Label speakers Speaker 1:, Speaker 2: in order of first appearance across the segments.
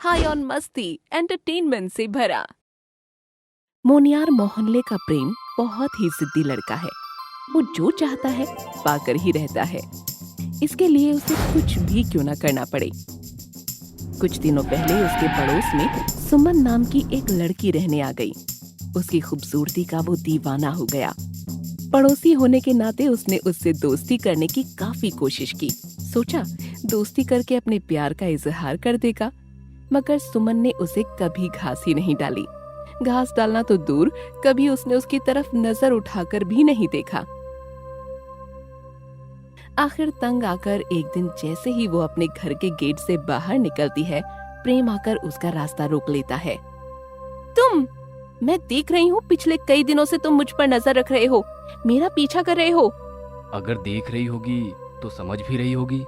Speaker 1: High on मस्ती entertainment से भरा। मोनियार मोहल्ले का प्रेम बहुत ही जिद्दी लड़का है। वो जो चाहता है पाकर ही रहता है, इसके लिए उसे कुछ भी क्यों ना करना पड़े। कुछ दिनों पहले उसके पड़ोस में सुमन नाम की एक लड़की रहने आ गई। उसकी खूबसूरती का वो दीवाना हो गया। पड़ोसी होने के नाते उसने उससे दोस्ती करने की काफी कोशिश की। सोचा दोस्ती करके अपने प्यार का इजहार कर देगा, मगर सुमन ने उसे कभी घास ही नहीं डाली। घास डालना तो दूर, कभी उसने उसकी तरफ नजर उठाकर भी नहीं देखा। आखिर तंग आकर एक दिन जैसे ही वो अपने घर के गेट से बाहर निकलती है, प्रेम आकर उसका रास्ता रोक लेता है। तुम, मैं देख रही हूँ पिछले कई दिनों से तुम मुझ पर नजर रख रहे हो, मेरा पीछा कर रहे हो।
Speaker 2: अगर देख रही होगी तो समझ भी रही होगी।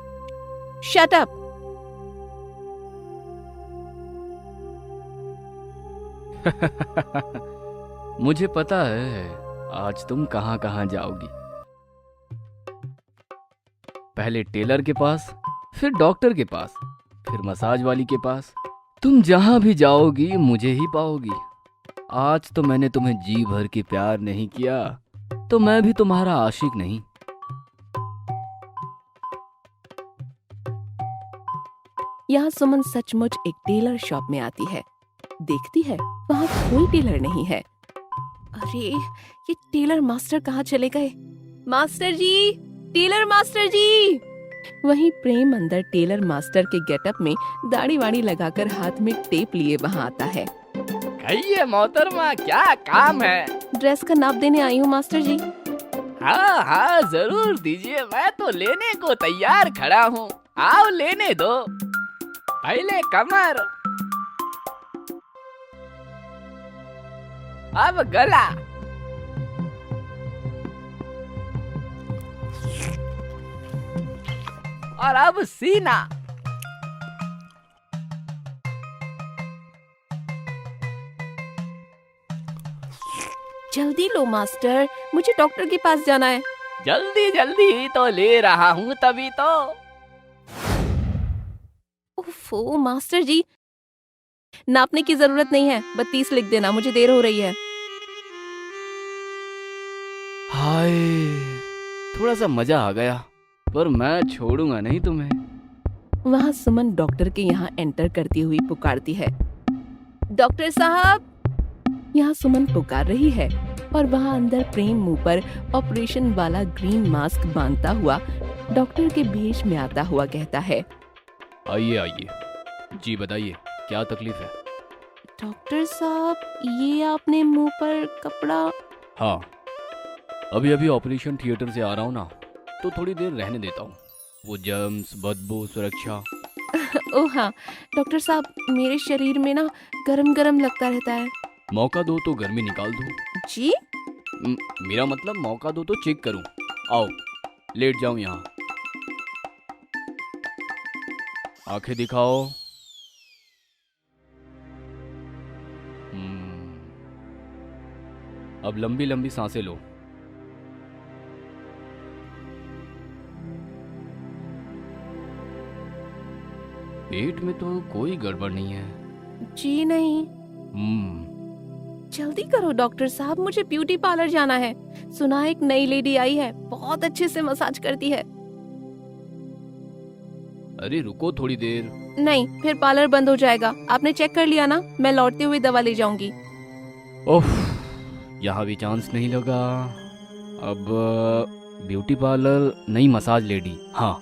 Speaker 1: Shut up.
Speaker 2: मुझे पता है आज तुम कहाँ कहाँ जाओगी। पहले टेलर के पास, फिर डॉक्टर के पास, फिर मसाज वाली के पास। तुम जहां भी जाओगी मुझे ही पाओगी। आज तो मैंने तुम्हें जी भर के प्यार नहीं किया तो मैं भी तुम्हारा आशिक नहीं।
Speaker 1: यहाँ सुमन सचमुच एक टेलर शॉप में आती है। देखती है वहाँ कोई टेलर नहीं है। अरे ये टेलर मास्टर कहाँ चले गए? मास्टर जी, टेलर मास्टर जी। वहीं प्रेम अंदर टेलर मास्टर के गेटअप में दाढ़ी वाड़ी लगाकर हाथ में टेप लिए वहाँ आता है।
Speaker 2: कहिए मोहतरमा, क्या काम है?
Speaker 1: ड्रेस का नाप देने आई हूँ मास्टर जी।
Speaker 2: हाँ हाँ जरूर दीजिए, मैं तो लेने को तैयार खड़ा हूँ। आओ लेने दो। पहले कमर, अब गला, और अब सीना।
Speaker 1: जल्दी लो मास्टर, मुझे डॉक्टर के पास जाना है।
Speaker 2: जल्दी जल्दी ही तो ले रहा हूँ तभी तो।
Speaker 1: ओफो मास्टर जी, नापने की जरूरत नहीं है, 32 लिख देना, मुझे देर हो रही है।
Speaker 2: हाय, थोड़ा सा मजा आ गया, पर मैं छोड़ूंगा नहीं तुम्हें।
Speaker 1: वहाँ सुमन डॉक्टर के यहाँ एंटर करती हुई पुकारती है, डॉक्टर साहब। यहाँ सुमन पुकार रही है और वहाँ अंदर प्रेम मुंह पर ऑपरेशन वाला ग्रीन मास्क बांधता हुआ डॉक्टर के भेष में आता हुआ कहता है,
Speaker 2: आइए आइए, जी बताइए क्या तकलीफ है?
Speaker 1: डॉक्टर साहब, ये आपने मुंह पर कपड़ा।
Speaker 2: हाँ, अभी अभी ऑपरेशन थिएटर से आ रहा हूँ ना, तो थोड़ी देर रहने देता हूँ। वो जर्म्स, बदबू, सुरक्षा।
Speaker 1: ओह हाँ डॉक्टर साहब, मेरे शरीर में ना गरम गरम लगता रहता है।
Speaker 2: मौका दो तो गर्मी निकाल दूँ।
Speaker 1: जी?
Speaker 2: मेरा मतलब मौका दो तो चेक करूँ। आओ लेट जाऊँ यहाँ। आंखें दिखाओ। अब लंबी लंबी सांसें लो। पेट में तो कोई गड़बड़ नहीं है।
Speaker 1: जी नहीं। जल्दी करो डॉक्टर साहब, मुझे ब्यूटी पार्लर जाना है। सुना है एक नई लेडी आई है, बहुत अच्छे से मसाज करती है।
Speaker 2: अरे रुको थोड़ी देर।
Speaker 1: नहीं, फिर पार्लर बंद हो जाएगा। आपने चेक कर लिया ना? मैं लौटते हुए दवा ले जाऊंगी।
Speaker 2: ओह, यहाँ भी चांस नहीं लगा। अब ब्यूटी पार्लर नहीं, मसाज लेडी। हाँ,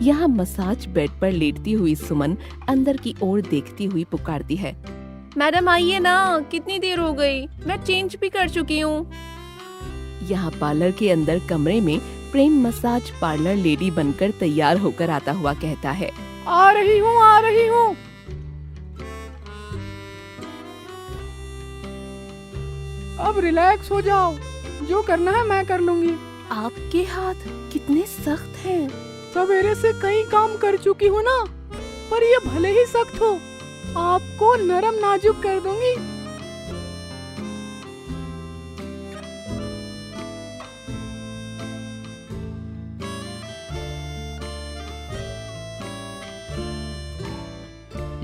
Speaker 1: यहाँ मसाज बेड पर लेटती हुई सुमन अंदर की ओर देखती हुई पुकारती है, मैडम आइए ना, कितनी देर हो गई, मैं चेंज भी कर चुकी हूँ। यहाँ पार्लर के अंदर कमरे में प्रेम मसाज पार्लर लेडी बनकर तैयार होकर आता हुआ कहता है,
Speaker 2: आ रही हूँ आ रही हूँ।
Speaker 3: अब रिलैक्स हो जाओ, जो करना है मैं कर लूंगी।
Speaker 1: आपके हाथ कितने सख्त हैं।
Speaker 3: सवेरे से कई काम कर चुकी हूँ ना, पर ये भले ही सख्त हो, आपको नरम नाजुक कर दूंगी।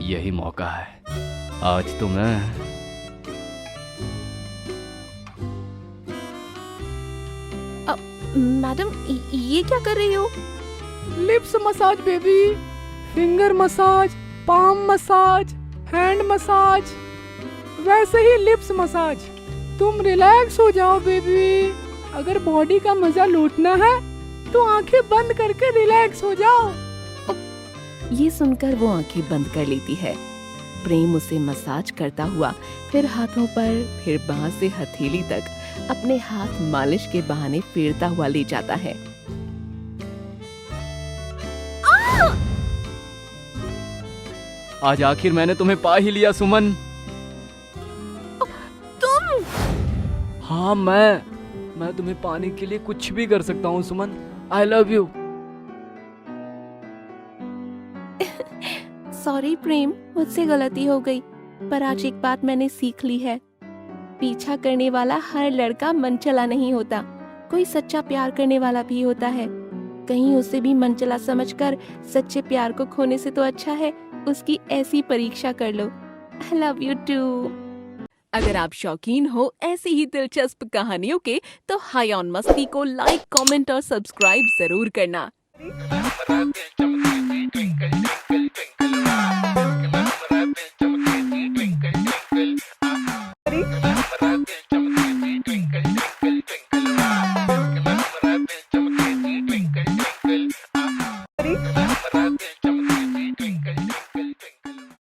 Speaker 2: यही मौका है। आज तो मैं
Speaker 1: मैडम ये क्या कर रही हो?
Speaker 3: Lips massage baby, finger massage, palm massage, hand massage, वैसे ही लिप्स मसाज। तुम रिलैक्स हो जाओ बेबी। अगर बॉडी का मजा लूटना है तो आंखें बंद करके रिलैक्स हो जाओ।
Speaker 1: ये सुनकर वो आंखें बंद कर लेती है। प्रेम उसे मसाज करता हुआ फिर हाथों पर, फिर बांह से हथेली तक अपने हाथ मालिश के बहाने फेरता हुआ ले जाता है।
Speaker 2: आज आखिर मैंने तुम्हें पा ही लिया सुमन।
Speaker 1: तुम?
Speaker 2: हाँ, मैं तुम्हें पाने के लिए कुछ भी कर सकता हूँ Suman. I love you.
Speaker 1: Sorry Prem, मुझसे गलती हो गई। पर आज एक बात मैंने सीख ली है, पीछा करने वाला हर लड़का मनचला नहीं होता। कोई सच्चा प्यार करने वाला भी होता है। कहीं उसे भी मनचला समझकर सच्चे प्यार को खोने से तो अच्छा है उसकी ऐसी परीक्षा कर लो। I love you too. अगर आप शौकीन हो ऐसी ही दिलचस्प कहानियों के तो हाई ऑन मस्ती को लाइक, कमेंट और सब्सक्राइब जरूर करना।